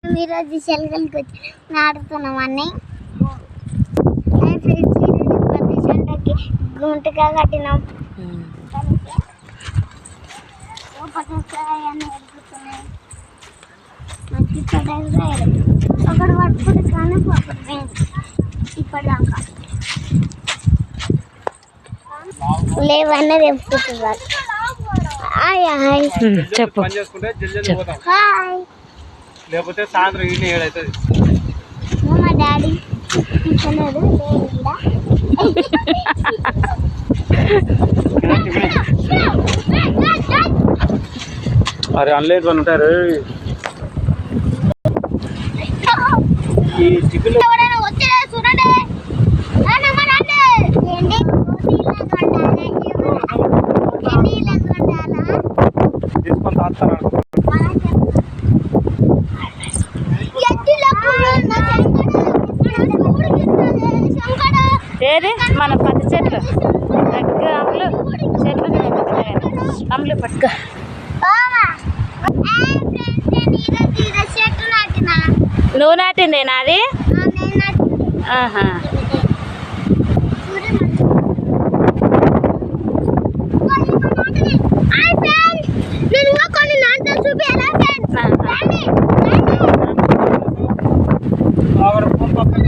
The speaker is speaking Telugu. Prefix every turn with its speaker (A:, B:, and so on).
A: ఈరోజు శలకలకి వచ్చి నాటుతున్నాం అన్నీ. ఫ్రెండ్స్ ఈరోజు ప్రతి సంటకి గుంటగా కట్టినాం. అన్నీ ఎదుగుతున్నాయి. మంచి పడేది ఒకటి పట్టుకుంటే కానీ పోతుంది ఇప్పటిదాకా లేవన్నీ తెప్పుకుంటున్నారు.
B: చెప్పు
A: హాయ్
C: లేకపోతే సాయంత్రం ఈయన 7 అవుతుంది.
A: మా డాడీ కూర్చోలేదు
C: అరే అన్లేదు అని ఉంటారు ఈ చిక్కులు తీసుకొని తాస్తాను.
B: ఏది మన పత్తి చెట్లు అమ్ములు చెట్లు అమ్ములు పట్టుకో. నువ్వు నాటిందే నాది. ఆహా
C: ఫోన్ పక్కన